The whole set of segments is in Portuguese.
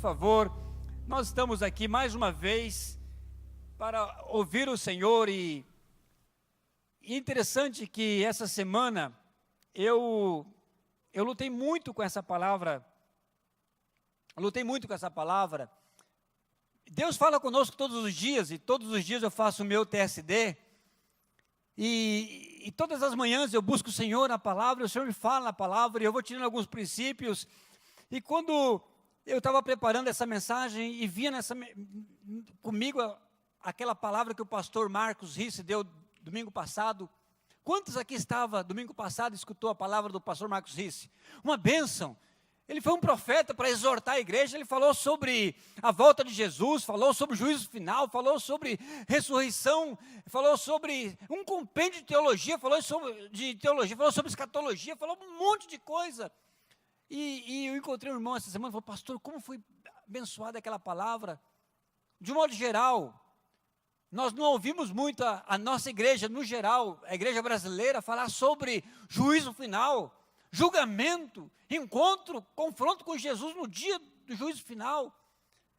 favor. Nós estamos aqui mais uma vez para ouvir o Senhor e interessante que essa semana eu lutei muito com essa palavra. Deus fala conosco todos os dias e todos os dias eu faço o meu TSD. E todas as manhãs eu busco o Senhor na palavra, o Senhor me fala na palavra e eu vou tirando alguns princípios. E quando eu estava preparando essa mensagem e via comigo aquela palavra que o pastor Marcos Risse deu domingo passado. Quantos aqui estava domingo passado e escutou a palavra do pastor Marcos Risse? Uma bênção. Ele foi um profeta para exortar a igreja, ele falou sobre a volta de Jesus, falou sobre o juízo final, falou sobre ressurreição, falou sobre um compêndio de teologia, falou sobre escatologia, falou um monte de coisa. E eu encontrei um irmão essa semana e falou, pastor, como foi abençoada aquela palavra? De um modo geral, nós não ouvimos muito a nossa igreja, no geral, a igreja brasileira, falar sobre juízo final, julgamento, encontro, confronto com Jesus no dia do juízo final.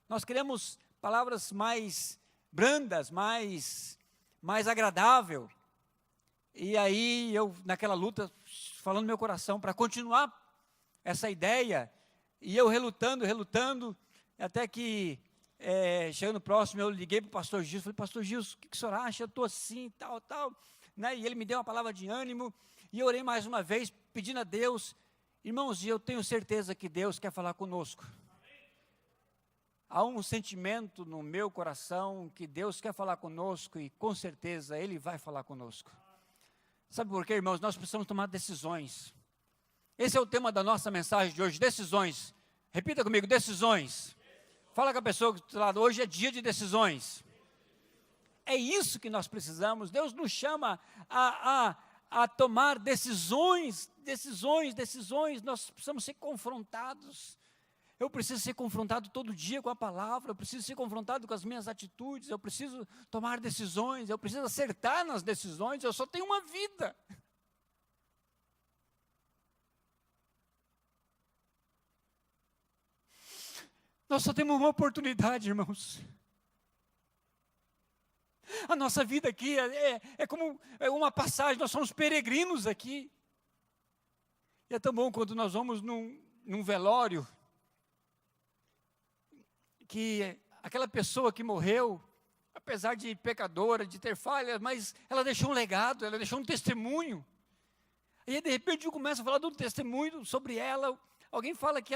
Nós queremos palavras mais brandas, mais agradável. E aí eu, naquela luta, falando no meu coração, para continuar essa ideia, e eu relutando, até que, chegando próximo, eu liguei para o pastor Gilson, falei, pastor Gilson, o que o senhor acha? Eu estou assim, tal, né? E ele me deu uma palavra de ânimo, e eu orei mais uma vez, pedindo a Deus, irmãos, e eu tenho certeza que Deus quer falar conosco. Há um sentimento no meu coração, que Deus quer falar conosco, e com certeza Ele vai falar conosco. Sabe por quê, irmãos? Nós precisamos tomar decisões. Esse é o tema da nossa mensagem de hoje, decisões. Repita comigo, decisões. Fala com a pessoa que está do lado, hoje é dia de decisões. É isso que nós precisamos. Deus nos chama a tomar decisões. Nós precisamos ser confrontados. Eu preciso ser confrontado todo dia com a palavra, eu preciso ser confrontado com as minhas atitudes, eu preciso tomar decisões, eu preciso acertar nas decisões, eu só tenho uma vida. Nós só temos uma oportunidade, irmãos. A nossa vida aqui é como uma passagem, nós somos peregrinos aqui. E é tão bom quando nós vamos num velório, que aquela pessoa que morreu, apesar de pecadora, de ter falhas, mas ela deixou um legado, ela deixou um testemunho. E aí, de repente, eu começo a falar do testemunho sobre ela. Alguém fala que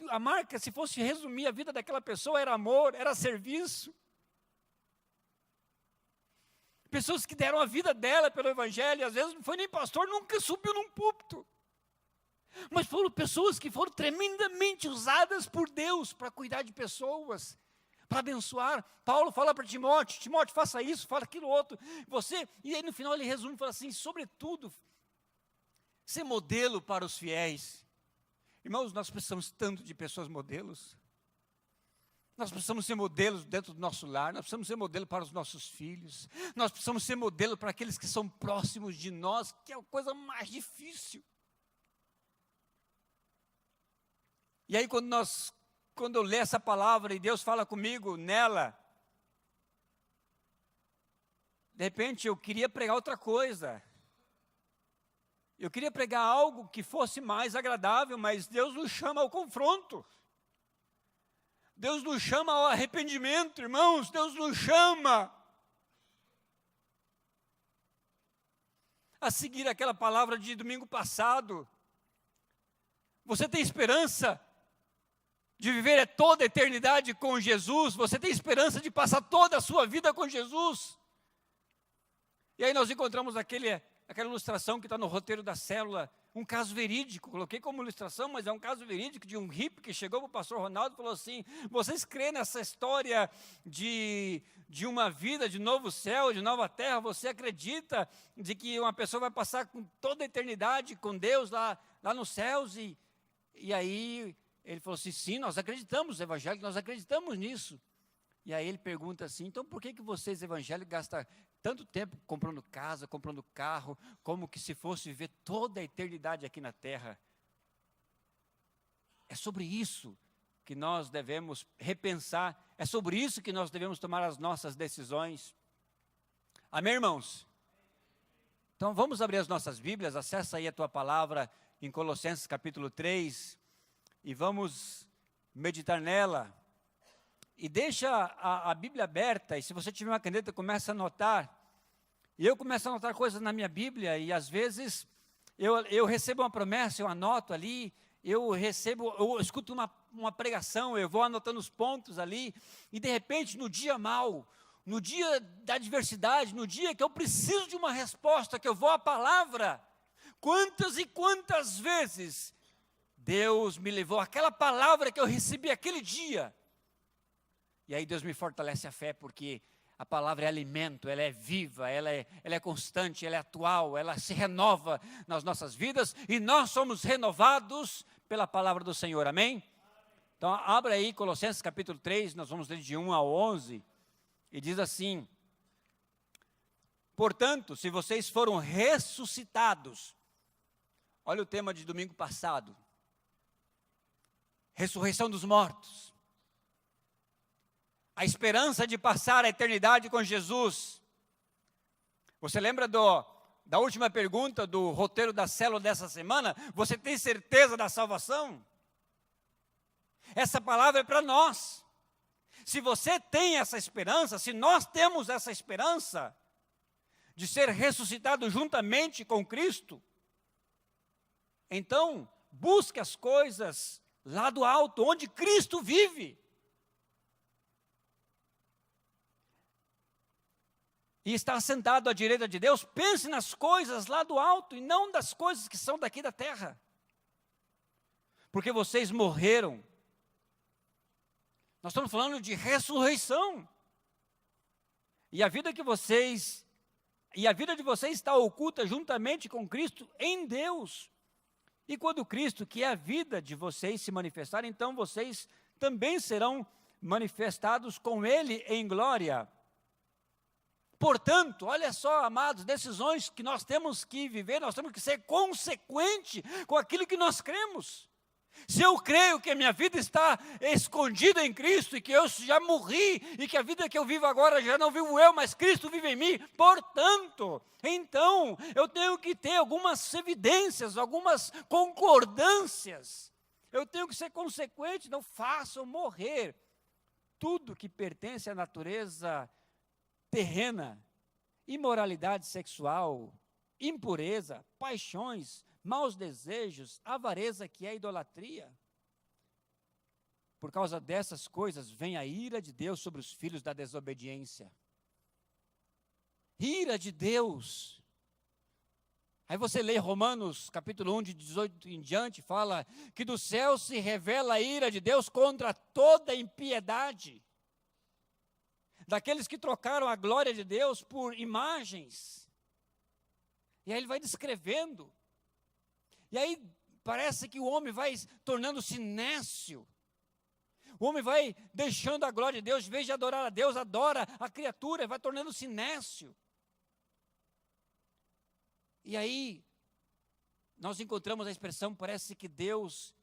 a marca, se fosse resumir a vida daquela pessoa, era amor, era serviço. Pessoas que deram a vida dela pelo Evangelho, às vezes não foi nem pastor, nunca subiu num púlpito. Mas foram pessoas que foram tremendamente usadas por Deus para cuidar de pessoas, para abençoar. Paulo fala para Timóteo, faça isso, faça aquilo outro. E aí no final ele resume e fala assim, sobretudo, ser modelo para os fiéis. Irmãos, nós precisamos tanto de pessoas modelos. Nós precisamos ser modelos dentro do nosso lar, nós precisamos ser modelo para os nossos filhos, nós precisamos ser modelo para aqueles que são próximos de nós, que é a coisa mais difícil. E aí quando eu leio essa palavra e Deus fala comigo nela, de repente eu queria pregar outra coisa. Eu queria pregar algo que fosse mais agradável, mas Deus nos chama ao confronto. Deus nos chama ao arrependimento, irmãos. Deus nos chama a seguir aquela palavra de domingo passado. Você tem esperança de viver toda a eternidade com Jesus? Você tem esperança de passar toda a sua vida com Jesus? E aí nós encontramos aquela ilustração que está no roteiro da célula, um caso verídico, coloquei como ilustração, mas é um caso verídico de um hippie que chegou para o pastor Ronaldo e falou assim, vocês creem nessa história de uma vida, de novo céu, de nova terra? Você acredita de que uma pessoa vai passar com toda a eternidade com Deus lá nos céus? E aí ele falou assim, sim, nós acreditamos, evangélicos, nós acreditamos nisso. E aí ele pergunta assim, então por que vocês evangélicos gastam tanto tempo comprando casa, comprando carro, como que se fosse viver toda a eternidade aqui na terra? É sobre isso que nós devemos repensar, é sobre isso que nós devemos tomar as nossas decisões. Amém, irmãos? Então vamos abrir as nossas Bíblias, acessa aí a tua palavra em Colossenses capítulo 3 e vamos meditar nela. E deixa a Bíblia aberta, e se você tiver uma caneta, começa a anotar. E eu começo a anotar coisas na minha Bíblia, e às vezes eu recebo uma promessa, eu anoto ali, eu escuto uma pregação, eu vou anotando os pontos ali, e de repente no dia mau, no dia da adversidade, no dia que eu preciso de uma resposta, que eu vou à palavra, quantas e quantas vezes Deus me levou àquela palavra que eu recebi aquele dia. E aí Deus me fortalece a fé, porque a palavra é alimento, ela é viva, ela é constante, ela é atual, ela se renova nas nossas vidas, e nós somos renovados pela palavra do Senhor, amém? Então abra aí Colossenses capítulo 3, nós vamos ler de 1 ao 11, e diz assim: portanto, se vocês foram ressuscitados, olha o tema de domingo passado, ressurreição dos mortos, a esperança de passar a eternidade com Jesus. Você lembra da última pergunta do roteiro da célula dessa semana? Você tem certeza da salvação? Essa palavra é para nós. Se você tem essa esperança, se nós temos essa esperança de ser ressuscitado juntamente com Cristo, então busque as coisas lá do alto, onde Cristo vive. E está sentado à direita de Deus. Pense nas coisas lá do alto e não das coisas que são daqui da terra. Porque vocês morreram. Nós estamos falando de ressurreição. E a vida de vocês está oculta juntamente com Cristo em Deus. E quando Cristo, que é a vida de vocês, se manifestar, então vocês também serão manifestados com Ele em glória. Portanto, olha só, amados, decisões que nós temos que viver, nós temos que ser consequentes com aquilo que nós cremos. Se eu creio que a minha vida está escondida em Cristo, e que eu já morri, e que a vida que eu vivo agora já não vivo eu, mas Cristo vive em mim, portanto, então, eu tenho que ter algumas evidências, algumas concordâncias. Eu tenho que ser consequente, não façam morrer tudo que pertence à natureza terrena, imoralidade sexual, impureza, paixões, maus desejos, avareza, que é idolatria. Por causa dessas coisas vem a ira de Deus sobre os filhos da desobediência. Ira de Deus. Aí você lê Romanos capítulo 1, de 18 em diante, fala que do céu se revela a ira de Deus contra toda impiedade daqueles que trocaram a glória de Deus por imagens. E aí ele vai descrevendo. E aí parece que o homem vai tornando-se nécio. O homem vai deixando a glória de Deus, em vez de adorar a Deus, adora a criatura, vai tornando-se nécio. E aí nós encontramos a expressão, parece que Deus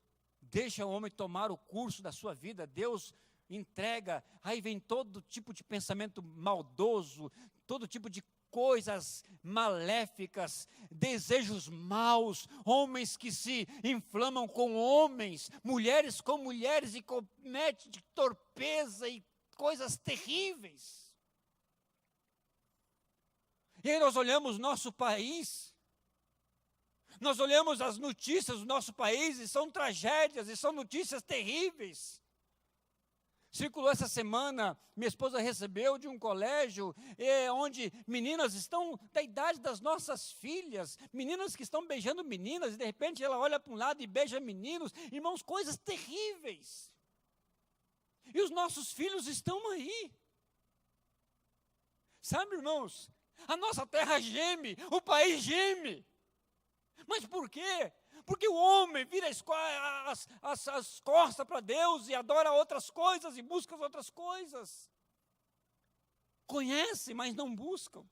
deixa o homem tomar o curso da sua vida, Deus entrega, aí vem todo tipo de pensamento maldoso, todo tipo de coisas maléficas, desejos maus, homens que se inflamam com homens, mulheres com mulheres e cometem de torpeza e coisas terríveis. E aí nós olhamos nosso país, nós olhamos as notícias do nosso país e são tragédias e são notícias terríveis. Circulou essa semana, minha esposa recebeu de um colégio onde meninas estão da idade das nossas filhas, meninas que estão beijando meninas, e de repente ela olha para um lado e beija meninos, irmãos, coisas terríveis. E os nossos filhos estão aí. Sabe, irmãos, a nossa terra geme, o país geme. Mas por quê? Porque o homem vira as costas para Deus e adora outras coisas e busca outras coisas. Conhece, mas não buscam.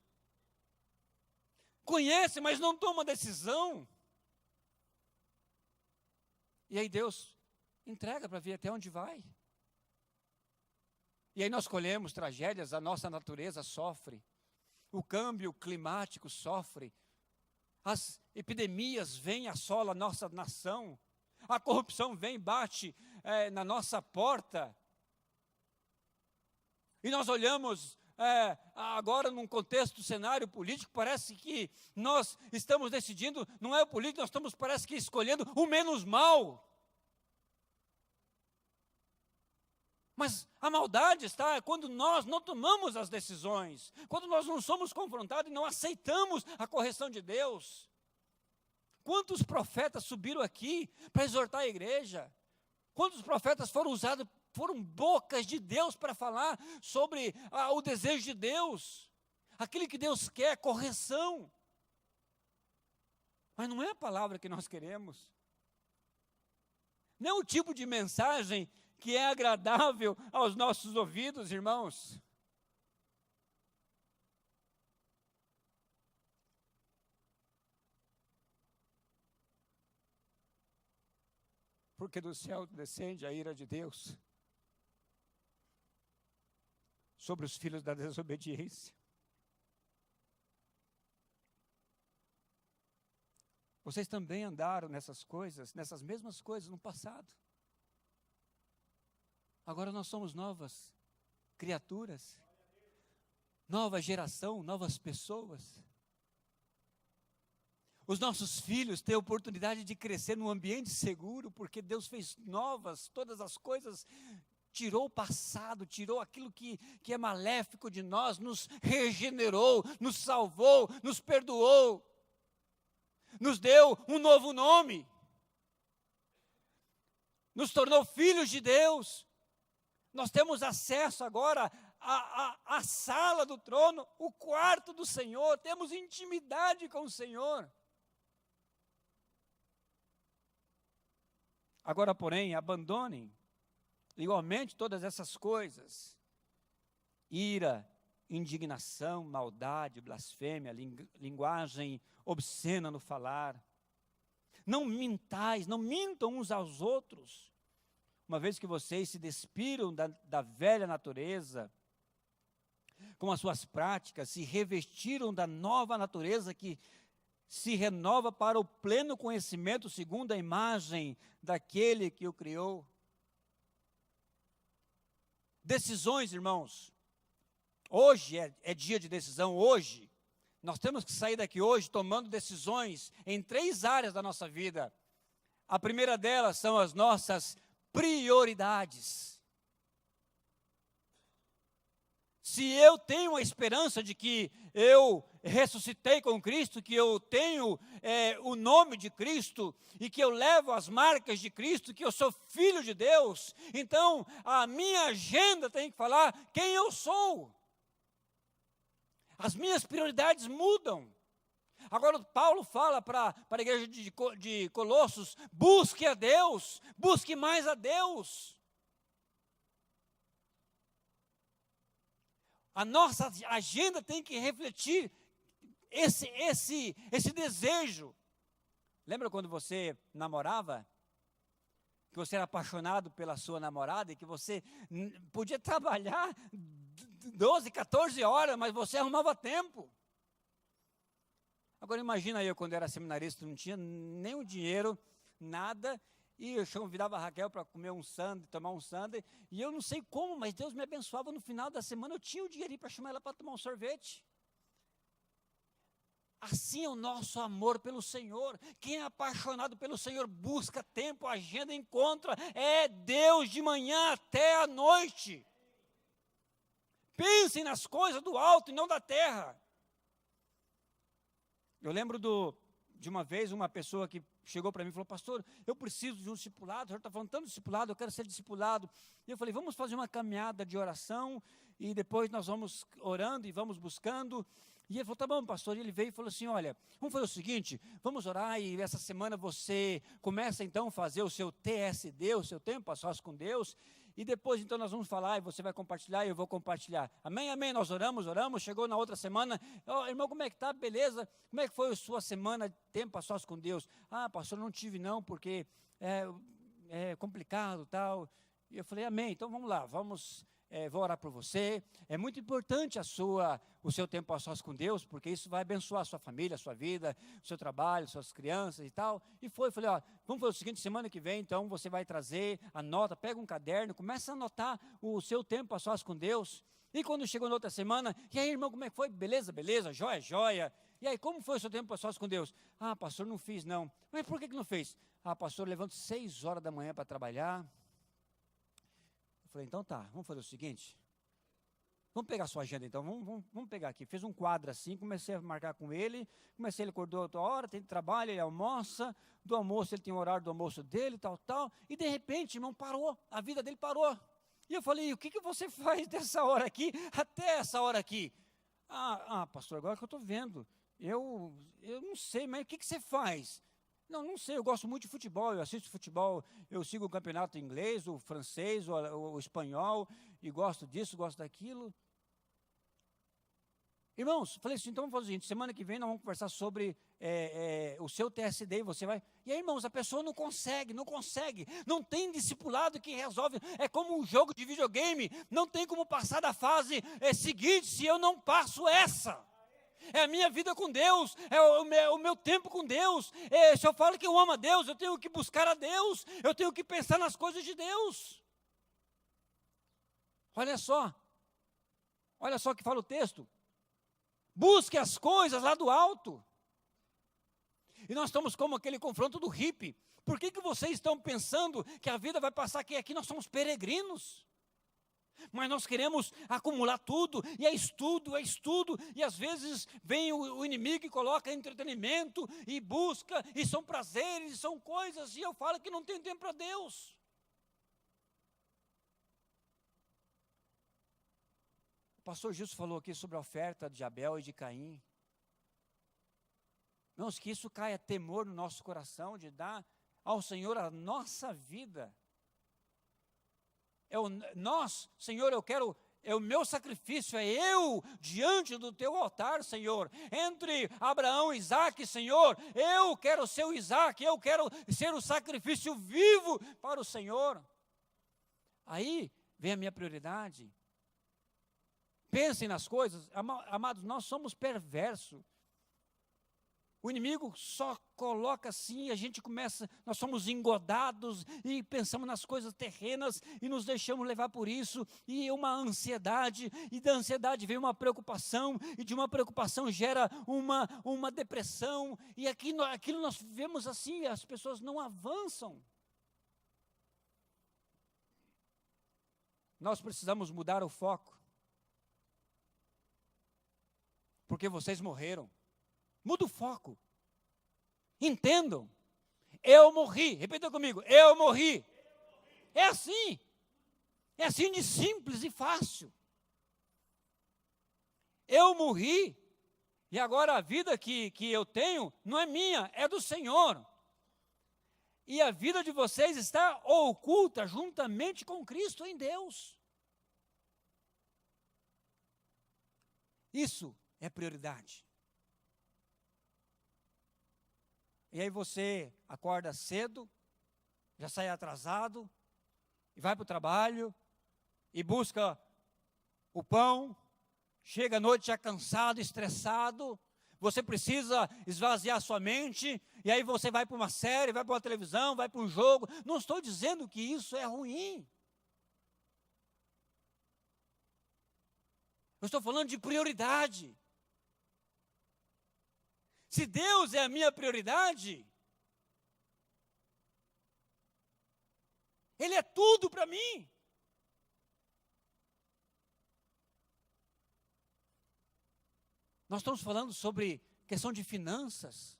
Conhece, mas não toma decisão. E aí Deus Entrega para ver até onde vai. E aí nós colhemos tragédias, a nossa natureza sofre, o câmbio climático sofre, as epidemias vêm, assolam a nossa nação, a corrupção vem, bate na nossa porta. E nós olhamos agora num contexto, cenário político, parece que nós estamos decidindo, não é o político, nós estamos, parece que, escolhendo o menos mal. Mas a maldade está quando nós não tomamos as decisões, quando nós não somos confrontados e não aceitamos a correção de Deus. Quantos profetas subiram aqui para exortar a igreja? Quantos profetas foram usados, foram bocas de Deus para falar sobre o desejo de Deus, aquilo que Deus quer, correção. Mas não é a palavra que nós queremos. Não é o tipo de mensagem que é agradável aos nossos ouvidos, irmãos. Porque do céu descende a ira de Deus sobre os filhos da desobediência. Vocês também andaram nessas coisas, nessas mesmas coisas no passado. Agora nós somos novas criaturas, nova geração, novas pessoas. Os nossos filhos têm a oportunidade de crescer num ambiente seguro, porque Deus fez novas todas as coisas, tirou o passado, tirou aquilo que é maléfico de nós, nos regenerou, nos salvou, nos perdoou, nos deu um novo nome, nos tornou filhos de Deus. Nós temos acesso agora à sala do trono, o quarto do Senhor, temos intimidade com o Senhor. Agora, porém, abandonem igualmente todas essas coisas: ira, indignação, maldade, blasfêmia, linguagem obscena no falar. Não mintais, não mintam uns aos outros, uma vez que vocês se despiram da velha natureza, com as suas práticas, se revestiram da nova natureza que se renova para o pleno conhecimento segundo a imagem daquele que o criou. Decisões, irmãos. Hoje é dia de decisão, hoje. Nós temos que sair daqui hoje tomando decisões em 3 áreas da nossa vida. A primeira delas são as nossas prioridades. Se eu tenho a esperança de que eu ressuscitei com Cristo, que eu tenho o nome de Cristo, e que eu levo as marcas de Cristo, que eu sou filho de Deus, então a minha agenda tem que falar quem eu sou. As minhas prioridades mudam. Agora Paulo fala para a igreja de Colossos: busque a Deus, busque mais a Deus. A nossa agenda tem que refletir esse desejo. Lembra quando você namorava? Que você era apaixonado pela sua namorada e que você podia trabalhar 12, 14 horas, mas você arrumava tempo. Agora imagina eu, quando era seminarista, não tinha nem o dinheiro, nada, e eu convidava a Raquel para comer um sundae, tomar um sundae, e eu não sei como, mas Deus me abençoava, no final da semana eu tinha o dinheirinho para chamar ela para tomar um sorvete. Assim é o nosso amor pelo Senhor. Quem é apaixonado pelo Senhor busca tempo, agenda, encontra, é Deus de manhã até a noite. Pensem nas coisas do alto e não da terra. Eu lembro de uma vez, uma pessoa que chegou para mim e falou: pastor, eu preciso de um discipulado, o senhor está falando tanto de discipulado, eu quero ser discipulado. E eu falei: vamos fazer uma caminhada de oração, e depois nós vamos orando e vamos buscando. E ele falou: tá bom, pastor. E ele veio e falou assim: olha, vamos fazer o seguinte, vamos orar, e essa semana você começa então a fazer o seu TSD, o seu tempo a sós com Deus, e depois então nós vamos falar, e você vai compartilhar, e eu vou compartilhar. Amém, amém, nós oramos, chegou na outra semana: irmão, como é que está? Beleza? Como é que foi a sua semana de tempo a sós com Deus? Ah, pastor, não tive não, porque é complicado, tal. E eu falei, amém, então vamos lá, vou orar por você. É muito importante o seu tempo a sós com Deus, porque isso vai abençoar a sua família, a sua vida, o seu trabalho, suas crianças e tal. E falei, ó, vamos fazer o seguinte, semana que vem, então, você vai trazer, anota, pega um caderno, começa a anotar o seu tempo a sós com Deus. E quando chegou na outra semana, e aí, irmão, como é que foi? Beleza, beleza, joia, joia. E aí, como foi o seu tempo a sós com Deus? Ah, pastor, não fiz não. Mas por que não fez? Ah, pastor, eu levanto 6 horas da manhã para trabalhar. Eu falei, então tá, vamos fazer o seguinte, vamos pegar a sua agenda então, vamos pegar aqui. Fiz um quadro assim, comecei a marcar com ele, ele acordou outra hora, tem trabalho, ele almoça, do almoço ele tem o horário do almoço dele, tal, e de repente, irmão, parou, a vida dele parou. E eu falei, o que você faz dessa hora aqui até essa hora aqui? Pastor, agora que eu estou vendo, eu não sei, mas o que você faz? Não sei, eu gosto muito de futebol, eu assisto futebol, eu sigo o campeonato inglês, o francês, o espanhol, e gosto disso, gosto daquilo. Irmãos, falei assim, então vamos fazer o seguinte, semana que vem nós vamos conversar sobre o seu TSD, e você vai... E aí, irmãos, a pessoa não consegue, não tem discipulado que resolve, é como um jogo de videogame, não tem como passar da fase seguinte se eu não passo essa. É a minha vida com Deus, é o meu tempo com Deus. Se eu falo que eu amo a Deus, eu tenho que buscar a Deus, eu tenho que pensar nas coisas de Deus. Olha só o que fala o texto. Busque as coisas lá do alto. E nós estamos como aquele confronto do hippie. Por que vocês estão pensando que a vida vai passar aqui nós somos peregrinos? Mas nós queremos acumular tudo, e é estudo, e às vezes vem o inimigo e coloca entretenimento, e busca, e são prazeres, e são coisas, e eu falo que não tem tempo para Deus. O pastor Gilson falou aqui sobre a oferta de Abel e de Caim. Irmãos, que isso caia temor no nosso coração, de dar ao Senhor a nossa vida. Senhor, o meu sacrifício é eu diante do teu altar, Senhor. Entre Abraão e Isaac, Senhor, eu quero ser o Isaac, eu quero ser o sacrifício vivo para o Senhor. Aí vem a minha prioridade. Pensem nas coisas, amados, nós somos perversos. O inimigo só coloca assim, a gente começa, nós somos engodados e pensamos nas coisas terrenas e nos deixamos levar por isso, e uma ansiedade, e da ansiedade vem uma preocupação, e de uma preocupação gera uma depressão, e aquilo nós vemos assim, as pessoas não avançam. Nós precisamos mudar o foco, porque vocês morreram. Muda o foco. Entendam. Eu morri. Repita comigo. Eu morri. É assim. É assim de simples e fácil. Eu morri. E agora a vida que eu tenho não é minha, é do Senhor. E a vida de vocês está oculta juntamente com Cristo em Deus. Isso é prioridade. E aí você acorda cedo, já sai atrasado, e vai para o trabalho, e busca o pão, chega à noite já cansado, estressado, você precisa esvaziar sua mente, e aí você vai para uma série, vai para uma televisão, vai para um jogo. Não estou dizendo que isso é ruim. Eu estou falando de prioridade. Se Deus é a minha prioridade, Ele é tudo para mim. Nós estamos falando sobre questão de finanças.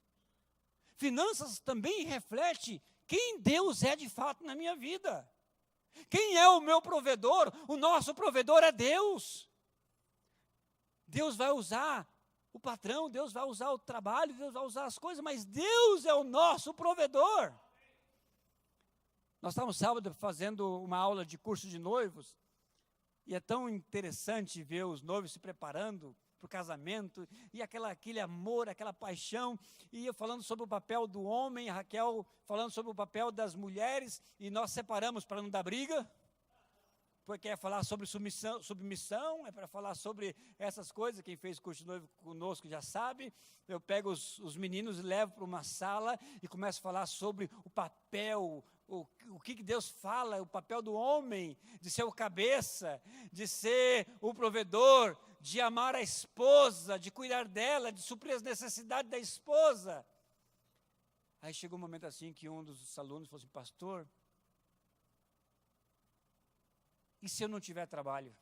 Finanças também reflete quem Deus é de fato na minha vida. Quem é o meu provedor? O nosso provedor é Deus. Deus vai usar o patrão, Deus vai usar o trabalho, Deus vai usar as coisas, mas Deus é o nosso provedor. Nós estávamos sábado fazendo uma aula de curso de noivos, e é tão interessante ver os noivos se preparando para o casamento, e aquele amor, aquela paixão, e eu falando sobre o papel do homem, a Raquel falando sobre o papel das mulheres, e nós separamos para não dar briga, porque é falar sobre submissão, é para falar sobre essas coisas. Quem fez curso de noivo conosco já sabe. Eu pego os meninos e levo para uma sala e começo a falar sobre o papel, o que Deus fala, o papel do homem, de ser o cabeça, de ser o provedor, de amar a esposa, de cuidar dela, de suprir as necessidades da esposa. Aí chegou um momento assim que um dos alunos falou assim: pastor, e se eu não tiver trabalho?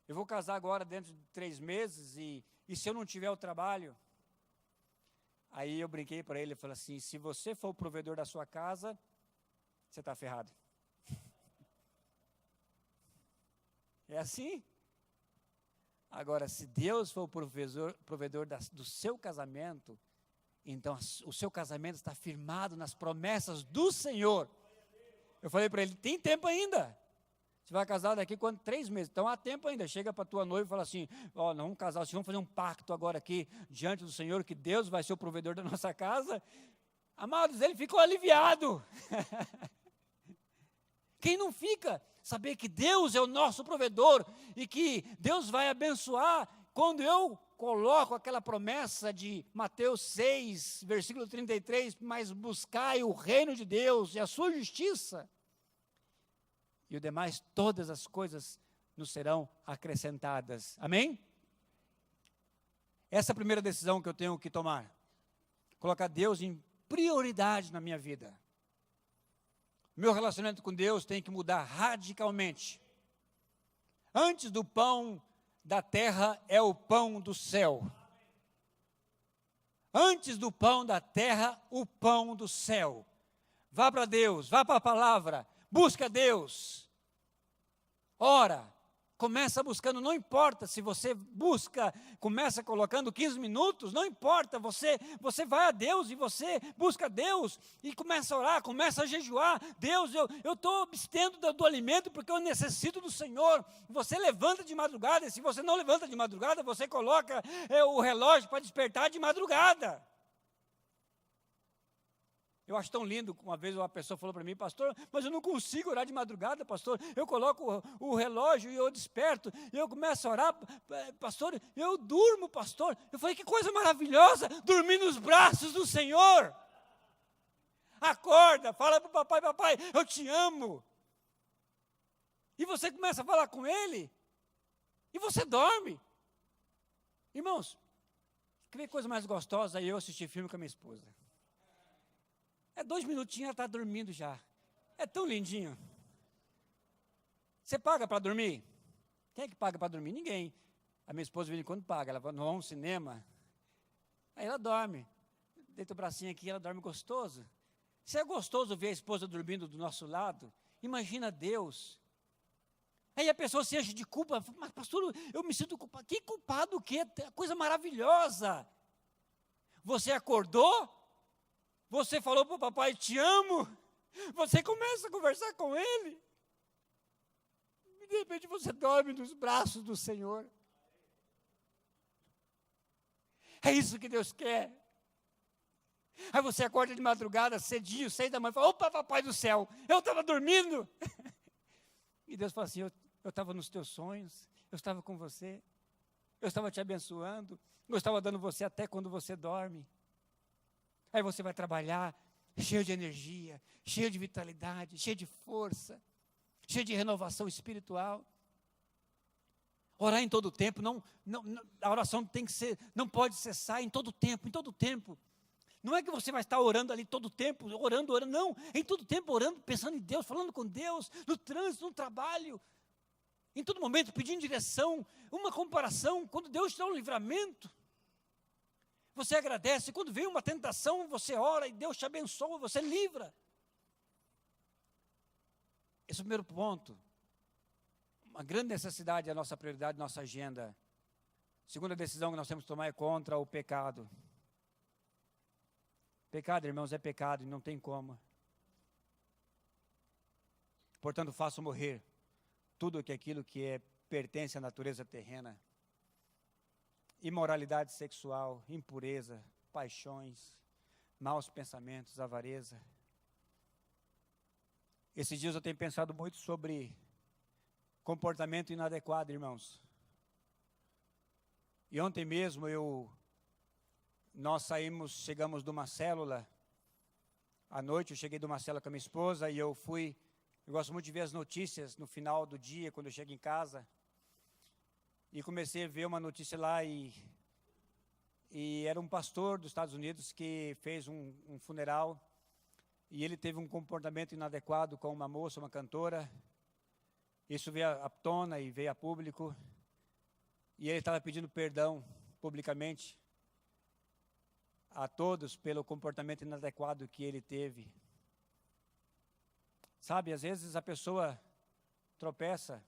Eu vou casar agora dentro de 3 meses e se eu não tiver o trabalho? Aí eu brinquei para ele e falei assim: se você for o provedor da sua casa, você está ferrado. É assim. Agora, se Deus for o provedor do seu casamento, então o seu casamento está firmado nas promessas do Senhor. Eu falei para ele: tem tempo ainda. Você vai casar daqui 3 meses. Então há tempo ainda. Chega para a tua noiva e fala assim: ó, nós vamos casar, vamos fazer um pacto agora aqui diante do Senhor, que Deus vai ser o provedor da nossa casa. Amados, ele ficou aliviado. Quem não fica? Saber que Deus é o nosso provedor e que Deus vai abençoar. Quando eu coloco aquela promessa de Mateus 6, versículo 33, mas buscai o reino de Deus e a sua justiça, e o demais, todas as coisas nos serão acrescentadas. Amém? Essa é a primeira decisão que eu tenho que tomar. Colocar Deus em prioridade na minha vida. Meu relacionamento com Deus tem que mudar radicalmente. Antes do pão da terra é o pão do céu. Antes do pão da terra, o pão do céu. Vá para Deus, vá para a palavra, busca Deus. Ora, começa buscando, não importa se você busca, começa colocando 15 minutos, não importa, você vai a Deus e você busca Deus e começa a orar, começa a jejuar. Deus, eu estou abstendo do alimento porque eu necessito do Senhor. Você levanta de madrugada, e se você não levanta de madrugada, você coloca o relógio para despertar de madrugada. Eu acho tão lindo, uma vez uma pessoa falou para mim: pastor, mas eu não consigo orar de madrugada, pastor. Eu coloco o relógio e eu desperto, e eu começo a orar, pastor, eu durmo, pastor. Eu falei: que coisa maravilhosa, dormir nos braços do Senhor. Acorda, fala para o papai: papai, eu te amo. E você começa a falar com ele, e você dorme. Irmãos, que coisa mais gostosa eu assistir filme com a minha esposa. 2 minutinhos ela está dormindo já. É tão lindinho. Você paga para dormir? Quem é que paga para dormir? Ninguém. A minha esposa de vez em quando paga. Ela vai no cinema. Aí ela dorme. Deita o bracinho aqui, ela dorme gostoso. Se é gostoso ver a esposa dormindo do nosso lado, imagina Deus. Aí a pessoa se enche de culpa. Mas pastor, eu me sinto culpado. Que culpado o quê? Coisa maravilhosa. Você acordou? Você falou para o papai: te amo. Você começa a conversar com ele. E de repente você dorme nos braços do Senhor. É isso que Deus quer. Aí você acorda de madrugada, cedinho, 6 da manhã, e fala: opa, papai do céu, eu estava dormindo. E Deus fala assim: eu estava nos teus sonhos, eu estava com você, eu estava te abençoando, eu estava dando você até quando você dorme. Aí você vai trabalhar cheio de energia, cheio de vitalidade, cheio de força, cheio de renovação espiritual. Orar em todo tempo, a oração tem que ser, não pode cessar em todo tempo, em todo tempo. Não é que você vai estar orando ali todo tempo, orando, não, em todo tempo orando, pensando em Deus, falando com Deus, no trânsito, no trabalho, em todo momento pedindo direção, uma comparação, quando Deus te dá um livramento. Você agradece, quando vem uma tentação, você ora e Deus te abençoa, você livra. Esse é o primeiro ponto. Uma grande necessidade, a nossa prioridade, nossa agenda. Segunda decisão que nós temos que tomar é contra o pecado. Pecado, irmãos, é pecado e não tem como. Portanto, faço morrer tudo aquilo que pertence à natureza terrena. imoralidade sexual, impureza, paixões, maus pensamentos, avareza. Esses dias eu tenho pensado muito sobre comportamento inadequado, irmãos. E ontem mesmo nós chegamos de uma célula, à noite eu cheguei de uma célula com a minha esposa e eu gosto muito de ver as notícias no final do dia, quando eu chego em casa, e comecei a ver uma notícia lá e era um pastor dos Estados Unidos que fez um funeral, e ele teve um comportamento inadequado com uma moça, uma cantora. Isso veio à tona e veio a público, e ele estava pedindo perdão publicamente a todos pelo comportamento inadequado que ele teve. Sabe, às vezes a pessoa tropeça.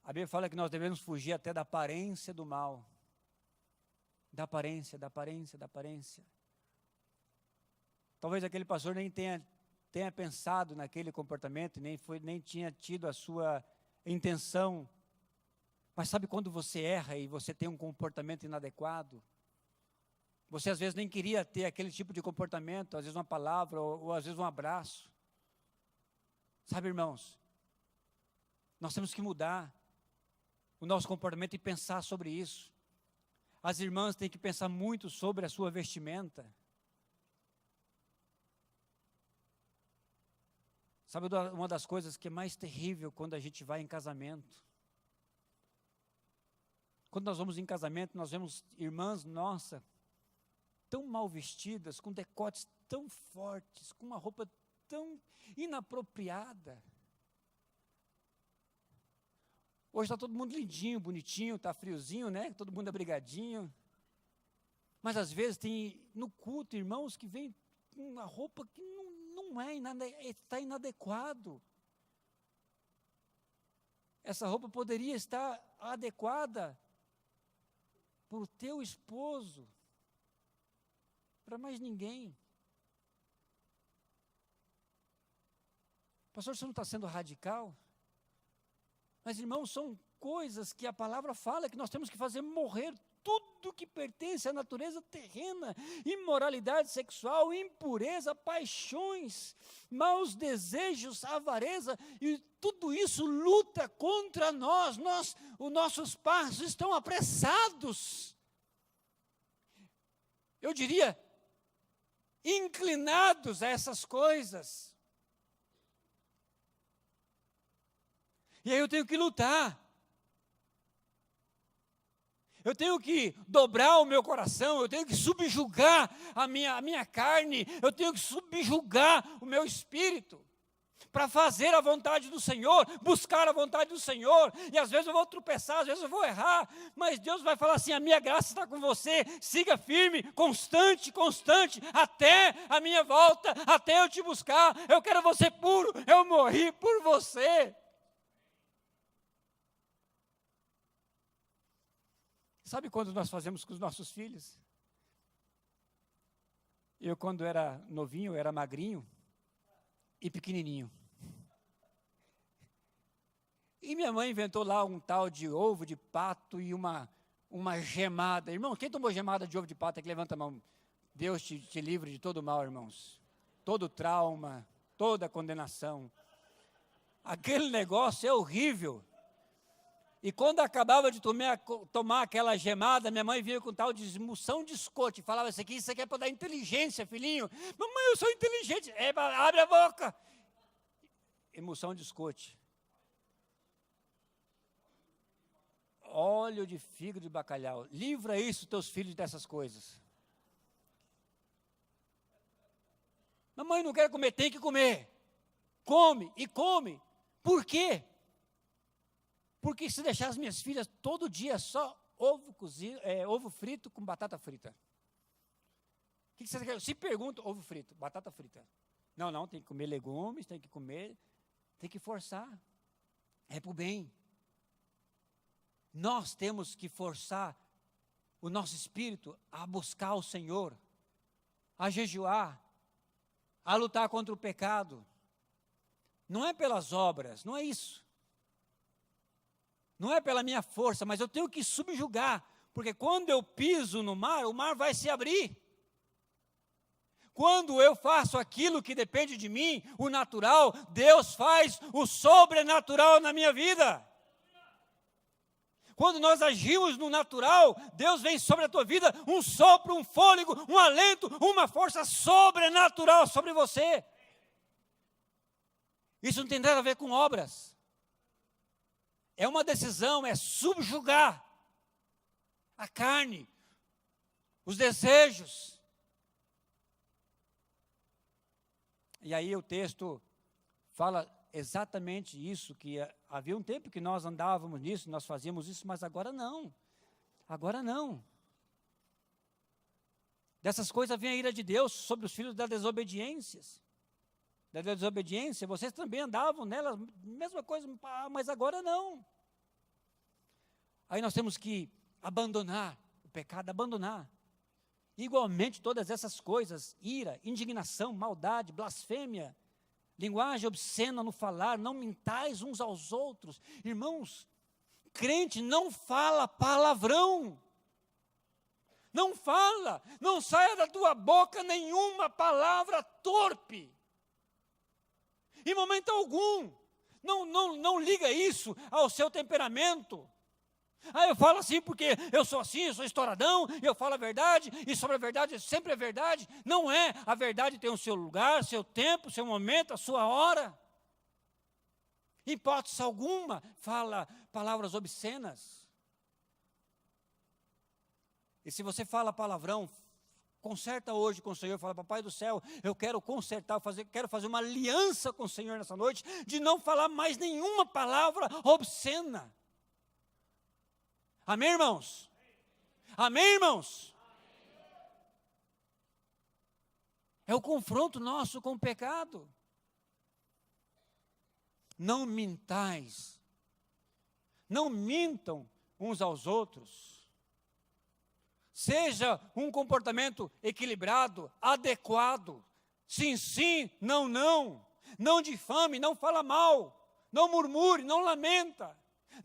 A Bíblia fala que nós devemos fugir até da aparência do mal. Da aparência. Talvez aquele pastor nem tenha pensado naquele comportamento, nem tinha tido a sua intenção. Mas sabe quando você erra e você tem um comportamento inadequado? Você às vezes nem queria ter aquele tipo de comportamento, às vezes uma palavra ou às vezes um abraço. Sabe, irmãos, nós temos que mudar o nosso comportamento e pensar sobre isso. As irmãs têm que pensar muito sobre a sua vestimenta. Sabe uma das coisas que é mais terrível quando a gente vai em casamento? Quando nós vamos em casamento, nós vemos irmãs, nossa, tão mal vestidas, com decotes tão fortes, com uma roupa tão inapropriada. Hoje está todo mundo lindinho, bonitinho, está friozinho, né? Todo mundo abrigadinho. Mas às vezes tem no culto irmãos que vêm com uma roupa que está inadequado. Essa roupa poderia estar adequada para o teu esposo, para mais ninguém. Pastor, você não está sendo radical? Mas, irmãos, são coisas que a palavra fala que nós temos que fazer morrer tudo que pertence à natureza terrena: imoralidade sexual, impureza, paixões, maus desejos, avareza, e tudo isso luta contra nós. Os nossos passos estão apressados. Eu diria, inclinados a essas coisas. E aí eu tenho que lutar. Eu tenho que dobrar o meu coração, eu tenho que subjugar a minha carne, eu tenho que subjugar o meu espírito, para fazer a vontade do Senhor, buscar a vontade do Senhor. E às vezes eu vou tropeçar, às vezes eu vou errar, mas Deus vai falar assim: a minha graça está com você, siga firme, constante, até a minha volta, até eu te buscar. Eu quero você puro, eu morri por você. Sabe quando nós fazemos com os nossos filhos? Eu, quando era novinho, era magrinho e pequenininho. E minha mãe inventou lá um tal de ovo de pato e uma gemada. Irmão, quem tomou gemada de ovo de pato é que levanta a mão. Deus te livre de todo mal, irmãos. Todo trauma, toda condenação. Aquele negócio é horrível. E quando acabava de tomar aquela gemada, minha mãe vinha com tal de emulsão de escote, falava: isso aqui é para dar inteligência, filhinho. Mamãe, eu sou inteligente. Abre a boca. Emulsão de escote. Óleo de fígado de bacalhau. Livra isso, teus filhos, dessas coisas. Mamãe, não quero comer, tem que comer. Come e come. Por quê? Porque se deixar as minhas filhas todo dia só ovo cozido, ovo frito com batata frita. O que você quer? Se pergunta, ovo frito, batata frita. Não, tem que comer legumes, tem que forçar. É para o bem. Nós temos que forçar o nosso espírito a buscar o Senhor, a jejuar, a lutar contra o pecado. Não é pelas obras, não é isso. Não é pela minha força, mas eu tenho que subjugar, Porque quando eu piso no mar, o mar vai se abrir. Quando eu faço aquilo que depende de mim, o natural, Deus faz o sobrenatural na minha vida. Quando nós agimos no natural, Deus vem sobre a tua vida, um sopro, um fôlego, um alento, uma força sobrenatural sobre você. Isso não tem nada a ver com obras. É uma decisão, é subjugar a carne, os desejos. E aí o texto fala exatamente isso, que havia um tempo que nós andávamos nisso, nós fazíamos isso, mas agora não. Agora não. Dessas coisas vem a ira de Deus sobre os filhos da desobediência. Vocês também andavam nelas, mesma coisa, mas agora não. Aí nós temos que abandonar o pecado, abandonar. Igualmente todas essas coisas, ira, indignação, maldade, blasfêmia, linguagem obscena no falar, não mintais uns aos outros. Irmãos, crente não fala palavrão. Não fala, não saia da tua boca nenhuma palavra torpe. Em momento algum, não liga isso ao seu temperamento. Eu falo assim porque eu sou assim, eu sou estouradão, eu falo a verdade, e sobre a verdade sempre é verdade. Não é, a verdade tem o seu lugar, seu tempo, seu momento, a sua hora. Em hipótese alguma, fala palavras obscenas. E se você fala palavrão, conserta hoje com o Senhor, fala, papai do céu, eu quero consertar, quero fazer uma aliança com o Senhor nessa noite, de não falar mais nenhuma palavra obscena. Amém, irmãos? Amém, irmãos? É o confronto nosso com o pecado. Não mintais. Não mintam uns aos outros. Seja um comportamento equilibrado, adequado. Sim, sim, não, não. Não difame, não fala mal. Não murmure, não lamenta.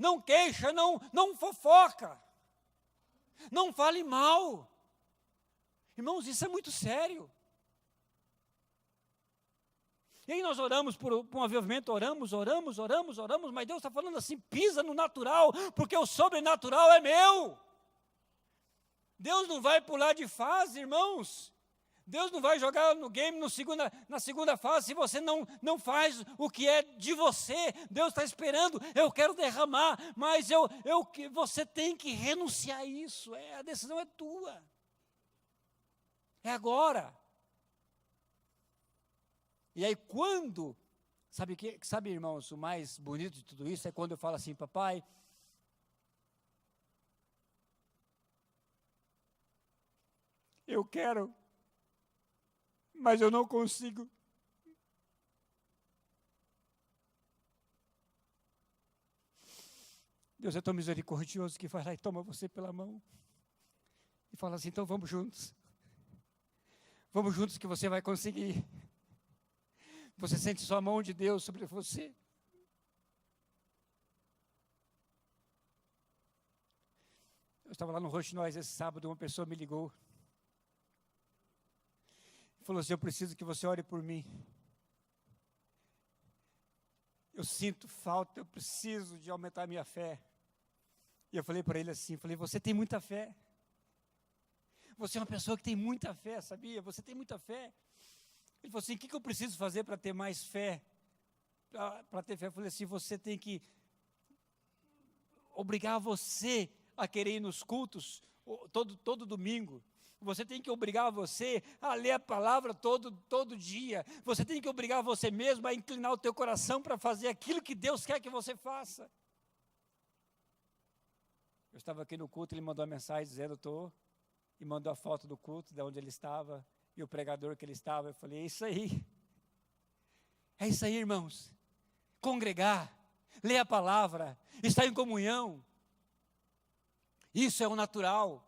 Não queixa, não fofoca. Não fale mal. Irmãos, isso é muito sério. E aí nós oramos por um avivamento, oramos, mas Deus está falando assim, pisa no natural, porque o sobrenatural é meu. Deus não vai pular de fase, irmãos. Deus não vai jogar no game na segunda fase se você não faz o que é de você. Deus está esperando, eu quero derramar, mas você tem que renunciar a isso. A decisão é tua. É agora. E aí quando, sabe, irmãos, o mais bonito de tudo isso é quando eu falo assim, papai, eu quero, mas eu não consigo. Deus é tão misericordioso que vai lá e toma você pela mão e fala assim, então vamos juntos. Vamos juntos que você vai conseguir. Você sente só a mão de Deus sobre você. Eu estava lá no Roxinóis esse sábado, uma pessoa me ligou. Falou assim, eu preciso que você ore por mim. Eu sinto falta, eu preciso de aumentar a minha fé. E eu falei para ele assim, você tem muita fé. Você é uma pessoa que tem muita fé, sabia? Você tem muita fé. Ele falou assim, o que eu preciso fazer para ter mais fé? Para ter fé, eu falei assim, você tem que obrigar você a querer ir nos cultos todo domingo. Você tem que obrigar você a ler a palavra todo dia. Você tem que obrigar você mesmo a inclinar o teu coração para fazer aquilo que Deus quer que você faça. Eu estava aqui no culto, ele mandou uma mensagem dizendo, estou, e mandou a foto do culto, de onde ele estava, e o pregador que ele estava. Eu falei, é isso aí, irmãos. Congregar, ler a palavra, estar em comunhão. Isso é o natural.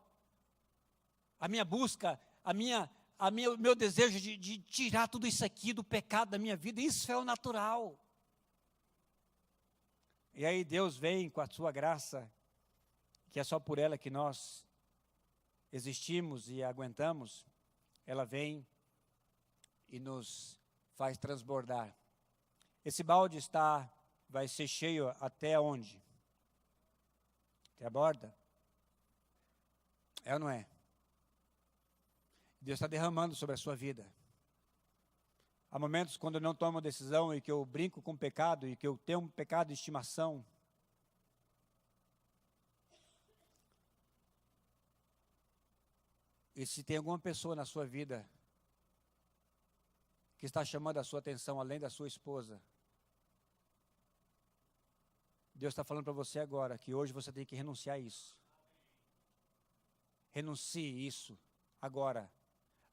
A minha busca, o meu desejo de tirar tudo isso aqui do pecado da minha vida, isso é o natural. E aí Deus vem com a sua graça, que é só por ela que nós existimos e aguentamos, ela vem e nos faz transbordar. Esse balde vai ser cheio até onde? Até a borda? É ou não é? Deus está derramando sobre a sua vida. Há momentos quando eu não tomo decisão e que eu brinco com o pecado e que eu tenho um pecado de estimação. E se tem alguma pessoa na sua vida que está chamando a sua atenção, além da sua esposa, Deus está falando para você agora que hoje você tem que renunciar a isso. Renuncie isso agora,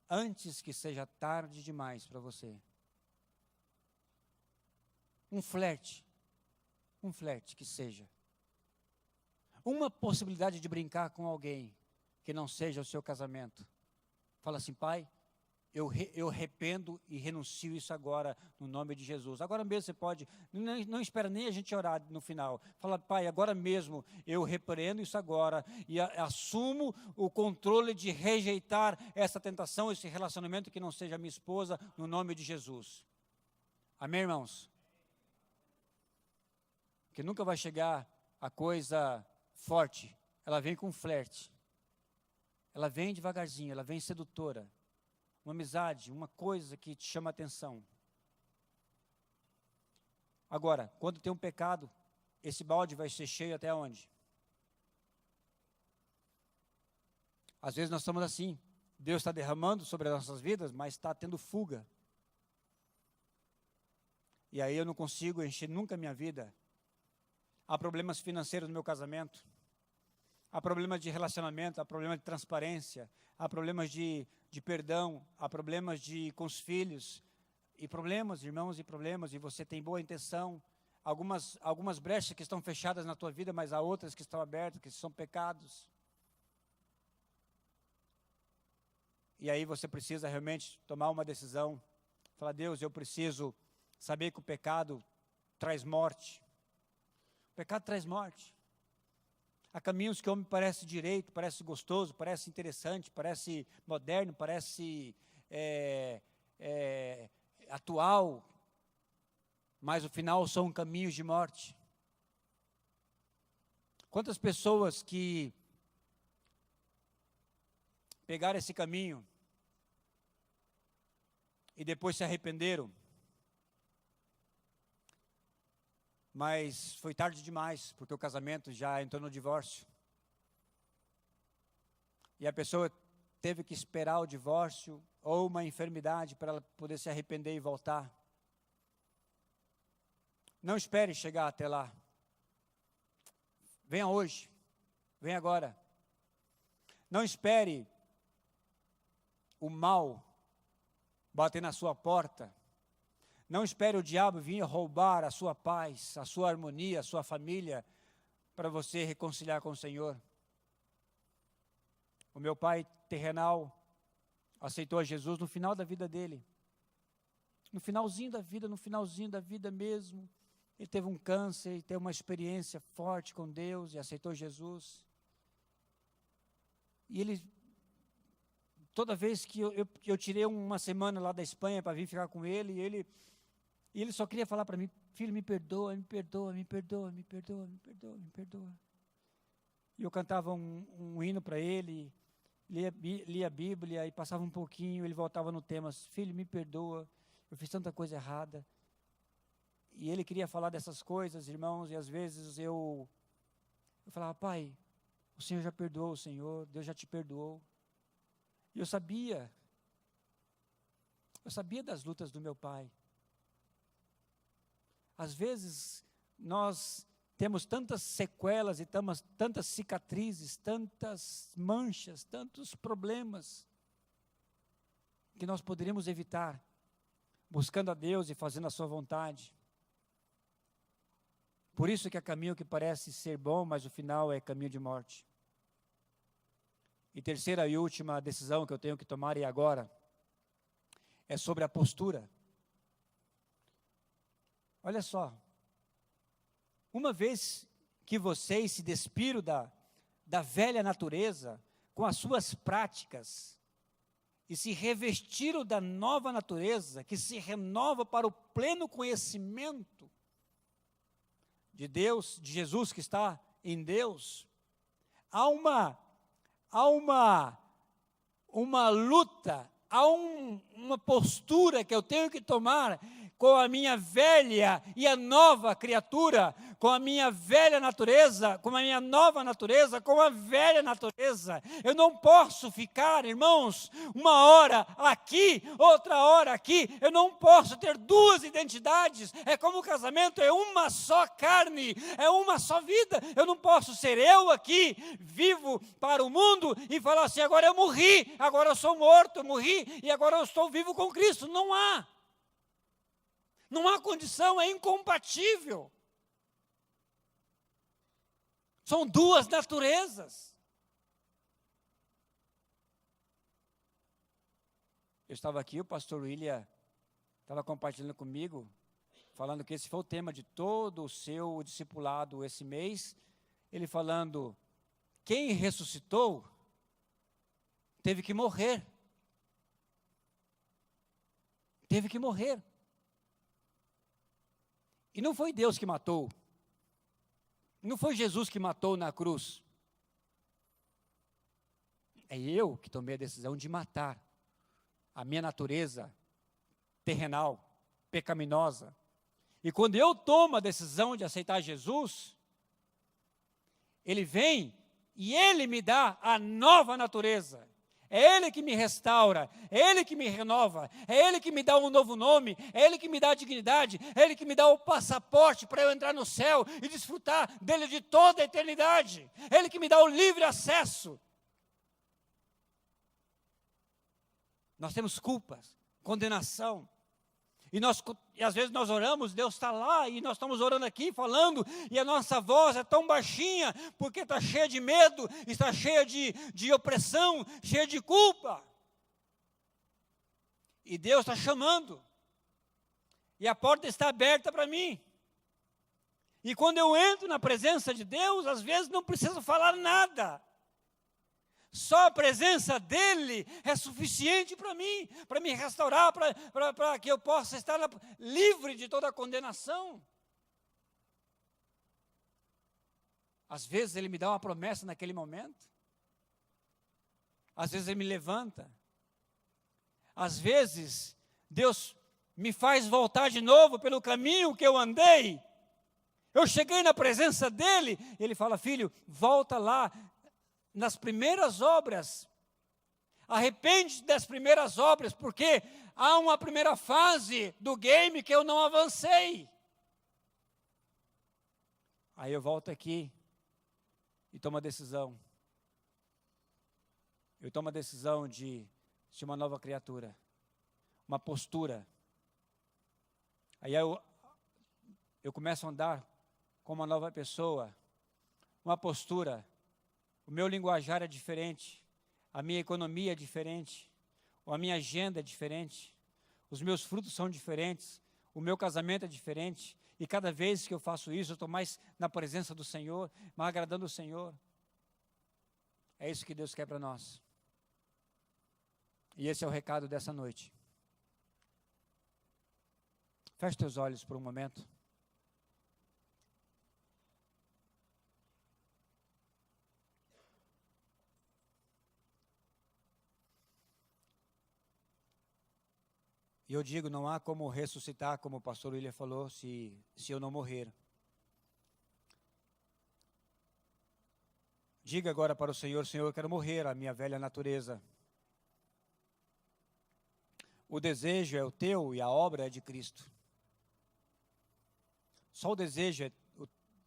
antes que seja tarde demais para você. Um flerte que seja. Uma possibilidade de brincar com alguém que não seja o seu casamento. Fala assim: Pai, eu arrependo e renuncio isso agora, no nome de Jesus. Agora mesmo você pode, não espera nem a gente orar no final. Fala: Pai, agora mesmo eu repreendo isso agora e assumo o controle de rejeitar essa tentação, esse relacionamento que não seja minha esposa, no nome de Jesus. Amém, irmãos? Que nunca vai chegar a coisa forte, ela vem com flerte. Ela vem devagarzinho, ela vem sedutora. Uma amizade, uma coisa que te chama a atenção. Agora, quando tem um pecado, esse balde vai ser cheio até onde? Às vezes nós estamos assim, Deus está derramando sobre as nossas vidas, mas está tendo fuga. E aí eu não consigo encher nunca a minha vida. Há problemas financeiros no meu casamento. Há problemas de relacionamento, há problemas de transparência, há problemas de perdão, há problemas com os filhos, e problemas, irmãos, e você tem boa intenção, algumas brechas que estão fechadas na tua vida, mas há outras que estão abertas, que são pecados. E aí você precisa realmente tomar uma decisão, falar: Deus, eu preciso saber que o pecado traz morte. O pecado traz morte. Há caminhos que o homem parece direito, parece gostoso, parece interessante, parece moderno, parece atual, mas o final são caminhos de morte. Quantas pessoas que pegaram esse caminho e depois se arrependeram, mas foi tarde demais, porque o casamento já entrou no divórcio. E a pessoa teve que esperar o divórcio ou uma enfermidade para ela poder se arrepender e voltar. Não espere chegar até lá. Venha hoje, venha agora. Não espere o mal bater na sua porta. Não espere o diabo vir roubar a sua paz, a sua harmonia, a sua família, para você reconciliar com o Senhor. O meu pai terrenal aceitou a Jesus no final da vida dele. No finalzinho da vida mesmo. Ele teve um câncer e teve uma experiência forte com Deus e aceitou Jesus. E ele, toda vez que eu tirei uma semana lá da Espanha para vir ficar com ele, e ele só queria falar para mim: filho, me perdoa, me perdoa, me perdoa, me perdoa, me perdoa, me perdoa. E eu cantava um hino para ele, lia a Bíblia e passava um pouquinho, ele voltava no tema: filho, me perdoa, eu fiz tanta coisa errada. E ele queria falar dessas coisas, irmãos, e às vezes eu falava: pai, o Senhor já perdoou o Senhor, Deus já te perdoou. E eu sabia das lutas do meu pai. Às vezes, nós temos tantas sequelas e tantas cicatrizes, tantas manchas, tantos problemas, que nós poderíamos evitar, buscando a Deus e fazendo a sua vontade. Por isso que é caminho que parece ser bom, mas o final é caminho de morte. E terceira e última decisão que eu tenho que tomar, e agora, é sobre a postura. Olha só, uma vez que vocês se despiram da velha natureza, com as suas práticas e se revestiram da nova natureza, que se renova para o pleno conhecimento de Deus, de Jesus que está em Deus, há uma luta, há uma postura que eu tenho que tomar com a minha velha e a nova criatura, com a minha velha natureza, com a minha nova natureza, com a velha natureza. Eu não posso ficar, irmãos, uma hora aqui, outra hora aqui. Eu não posso ter duas identidades. É como o casamento, é uma só carne, é uma só vida. Eu não posso ser eu aqui, vivo para o mundo, e falar assim: agora eu morri, agora eu sou morto, eu morri, e agora eu estou vivo com Cristo. Não há. Não há condição, é incompatível. São duas naturezas. Eu estava aqui, o pastor William estava compartilhando comigo, falando que esse foi o tema de todo o seu discipulado esse mês. Ele falando, quem ressuscitou teve que morrer. Teve que morrer. E não foi Deus que matou. Não foi Jesus que matou na cruz. É eu que tomei a decisão de matar a minha natureza terrenal, pecaminosa. E quando eu tomo a decisão de aceitar Jesus, Ele vem e Ele me dá a nova natureza. É Ele que me restaura, é Ele que me renova, é Ele que me dá um novo nome, é Ele que me dá a dignidade, é Ele que me dá o passaporte para eu entrar no céu e desfrutar dele de toda a eternidade, é Ele que me dá o livre acesso. Nós temos culpas, condenação, e às vezes nós oramos, Deus está lá, e nós estamos orando aqui, falando, e a nossa voz é tão baixinha, porque está cheia de medo, está cheia de opressão, cheia de culpa. E Deus está chamando, e a porta está aberta para mim. E quando eu entro na presença de Deus, às vezes não preciso falar nada. Só a presença dEle é suficiente para mim, para me restaurar, para que eu possa estar livre de toda a condenação. Às vezes Ele me dá uma promessa naquele momento. Às vezes Ele me levanta. Às vezes Deus me faz voltar de novo pelo caminho que eu andei. Eu cheguei na presença dEle, Ele fala: filho, volta lá nas primeiras obras, arrepende das primeiras obras, porque há uma primeira fase do game que eu não avancei. Aí eu volto aqui e tomo a decisão. Eu tomo a decisão de ser uma nova criatura, uma postura. Aí eu começo a andar como uma nova pessoa, uma postura. O meu linguajar é diferente, a minha economia é diferente, a minha agenda é diferente, os meus frutos são diferentes, o meu casamento é diferente, e cada vez que eu faço isso, eu estou mais na presença do Senhor, mais agradando o Senhor. É isso que Deus quer para nós. E esse é o recado dessa noite. Feche teus olhos por um momento. E eu digo, não há como ressuscitar, como o pastor William falou, se eu não morrer. Diga agora para o Senhor: Senhor, eu quero morrer a minha velha natureza. O desejo é o teu e a obra é de Cristo. Só o desejo é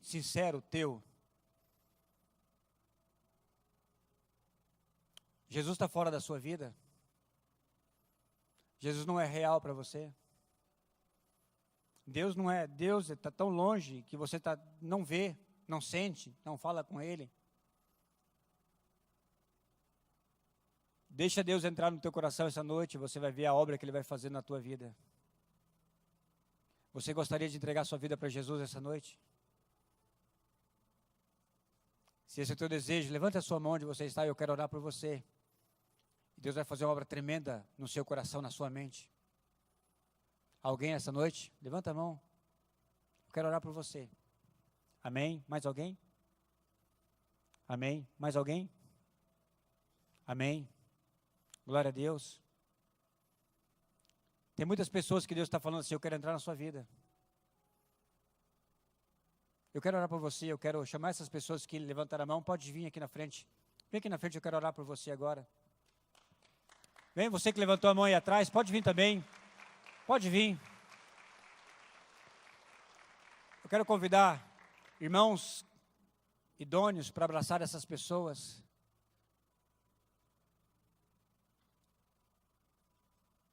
sincero teu. Jesus está fora da sua vida? Jesus não é real para você? Deus não é, Deus está tão longe que você não vê, não sente, não fala com Ele. Deixa Deus entrar no teu coração essa noite, você vai ver a obra que Ele vai fazer na tua vida. Você gostaria de entregar sua vida para Jesus essa noite? Se esse é o teu desejo, levanta a sua mão onde você está e eu quero orar por você. Deus vai fazer uma obra tremenda no seu coração, na sua mente. Alguém essa noite? Levanta a mão. Eu quero orar por você. Amém? Mais alguém? Amém? Mais alguém? Amém? Glória a Deus. Tem muitas pessoas que Deus está falando assim, eu quero entrar na sua vida. Eu quero orar por você, eu quero chamar essas pessoas que levantaram a mão, pode vir aqui na frente. Vem aqui na frente, eu quero orar por você agora. Vem, você que levantou a mão aí atrás, pode vir também. Pode vir. Eu quero convidar irmãos idôneos para abraçar essas pessoas.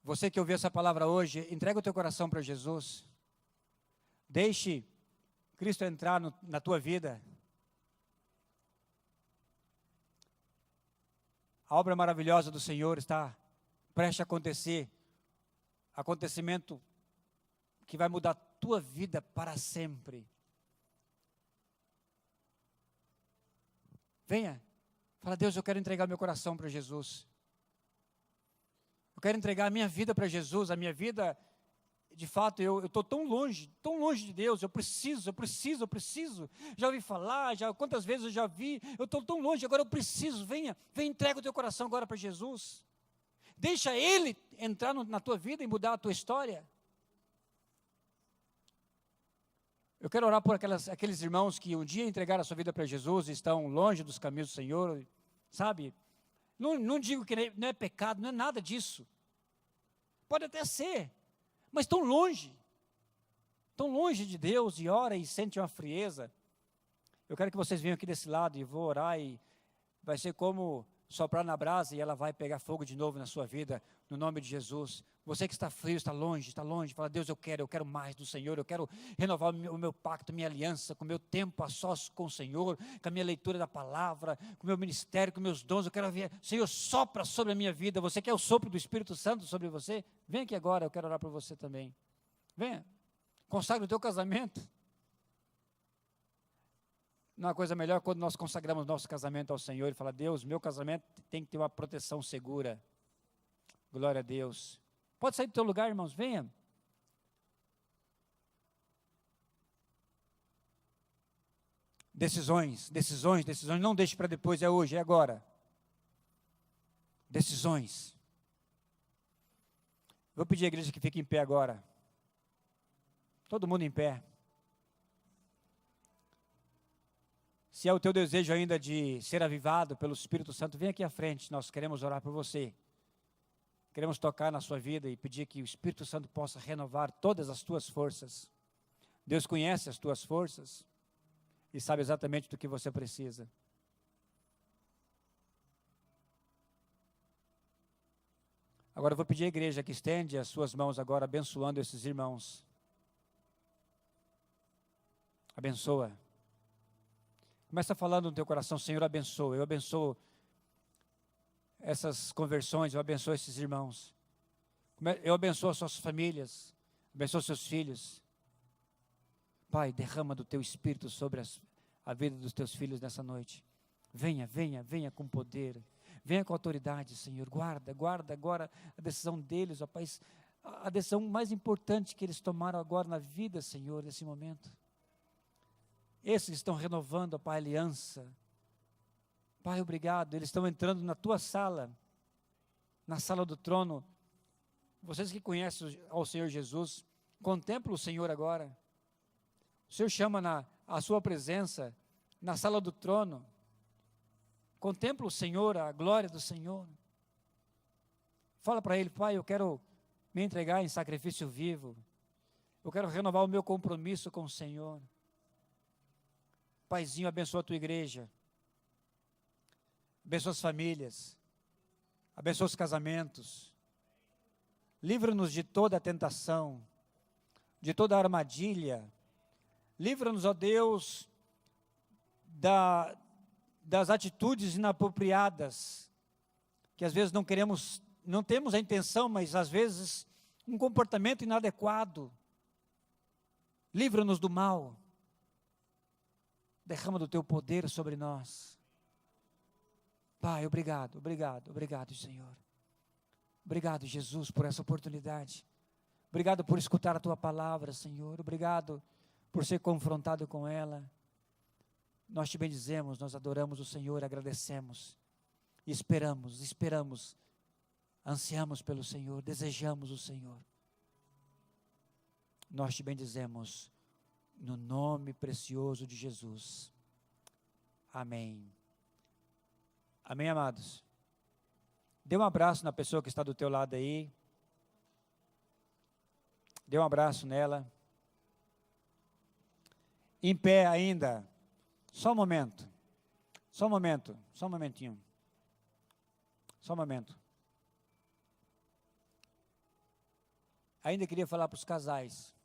Você que ouviu essa palavra hoje, entrega o teu coração para Jesus. Deixe Cristo entrar na tua vida. A obra maravilhosa do Senhor está prestes a acontecer. Acontecimento que vai mudar a tua vida para sempre. Venha. Fala, Deus, eu quero entregar meu coração para Jesus. Eu quero entregar a minha vida para Jesus. A minha vida, de fato, eu estou tão longe de Deus. Eu preciso. Já ouvi falar, quantas vezes eu já vi. Eu estou tão longe, agora eu preciso. Venha, entrega o teu coração agora para Jesus. Deixa Ele entrar na tua vida e mudar a tua história. Eu quero orar por aqueles irmãos que um dia entregaram a sua vida para Jesus e estão longe dos caminhos do Senhor, sabe? Não digo que não é pecado, não é nada disso. Pode até ser, mas estão longe de Deus e ora e sente uma frieza. Eu quero que vocês venham aqui desse lado e vou orar e vai ser como soprar na brasa e ela vai pegar fogo de novo na sua vida, no nome de Jesus. Você que está frio, está longe, fala, Deus, eu quero mais do Senhor, eu quero renovar o meu pacto, minha aliança, com o meu tempo a sós com o Senhor, com a minha leitura da palavra, com o meu ministério, com meus dons, eu quero ver, Senhor, sopra sobre a minha vida. Você quer o sopro do Espírito Santo sobre você? Vem aqui agora, eu quero orar por você também. Venha, consagre o teu casamento. Não há coisa melhor quando nós consagramos nosso casamento ao Senhor e fala, Deus, meu casamento tem que ter uma proteção segura. Glória a Deus. Pode sair do teu lugar, irmãos, venha. Decisões, não deixe para depois, é hoje, é agora. Decisões. Vou pedir à igreja que fique em pé agora. Todo mundo em pé. Se é o teu desejo ainda de ser avivado pelo Espírito Santo, vem aqui à frente, nós queremos orar por você. Queremos tocar na sua vida e pedir que o Espírito Santo possa renovar todas as tuas forças. Deus conhece as tuas forças e sabe exatamente do que você precisa. Agora eu vou pedir à igreja que estende as suas mãos agora, abençoando esses irmãos. Abençoa. Começa falando no teu coração, Senhor, abençoa. Eu abençoo essas conversões, eu abençoo esses irmãos. Eu abençoo as suas famílias, abençoo seus filhos. Pai, derrama do teu Espírito sobre a vida dos teus filhos nessa noite. Venha com poder. Venha com autoridade, Senhor. Guarda agora a decisão deles, ó Pai. A decisão mais importante que eles tomaram agora na vida, Senhor, nesse momento. Esses estão renovando, ó Pai, a aliança. Pai, obrigado. Eles estão entrando na tua sala, na sala do trono. Vocês que conhecem ao Senhor Jesus, contempla o Senhor agora. O Senhor chama a sua presença na sala do trono. Contempla o Senhor, a glória do Senhor. Fala para Ele, Pai, eu quero me entregar em sacrifício vivo. Eu quero renovar o meu compromisso com o Senhor. Paizinho, abençoa a tua igreja. Abençoa as famílias. Abençoa os casamentos. Livra-nos de toda a tentação, de toda a armadilha. Livra-nos, ó Deus, das atitudes inapropriadas, que às vezes não temos a intenção, mas às vezes um comportamento inadequado. Livra-nos do mal. Derrama do teu poder sobre nós. Pai, obrigado, obrigado, obrigado, Senhor. Obrigado, Jesus, por essa oportunidade. Obrigado por escutar a tua palavra, Senhor. Obrigado por ser confrontado com ela. Nós te bendizemos, nós adoramos o Senhor, agradecemos. Esperamos, ansiamos pelo Senhor, desejamos o Senhor. Nós te bendizemos no nome precioso de Jesus. Amém. Amém, amados? Dê um abraço na pessoa que está do teu lado aí. Dê um abraço nela. Em pé ainda. Só um momento. Só um momento. Só um momentinho. Só um momento. Ainda queria falar para os casais.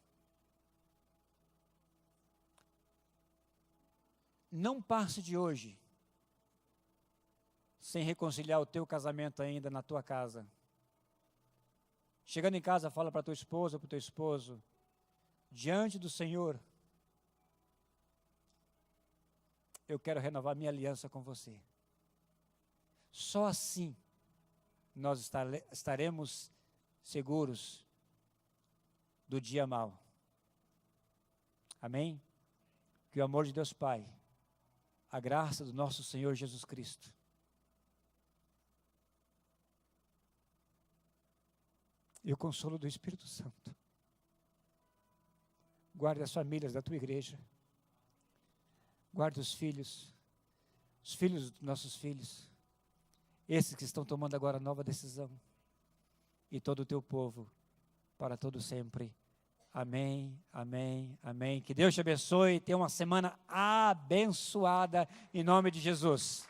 Não passe de hoje sem reconciliar o teu casamento ainda na tua casa. Chegando em casa, fala para a tua esposa, para o teu esposo, diante do Senhor, eu quero renovar minha aliança com você. Só assim nós estaremos seguros do dia mau. Amém? Que o amor de Deus Pai, a graça do nosso Senhor Jesus Cristo, e o consolo do Espírito Santo guarde as famílias da tua igreja, guarde os filhos dos nossos filhos, esses que estão tomando agora nova decisão, e todo o teu povo, para todo sempre. Amém, amém, amém. Que Deus te abençoe, tenha uma semana abençoada, em nome de Jesus.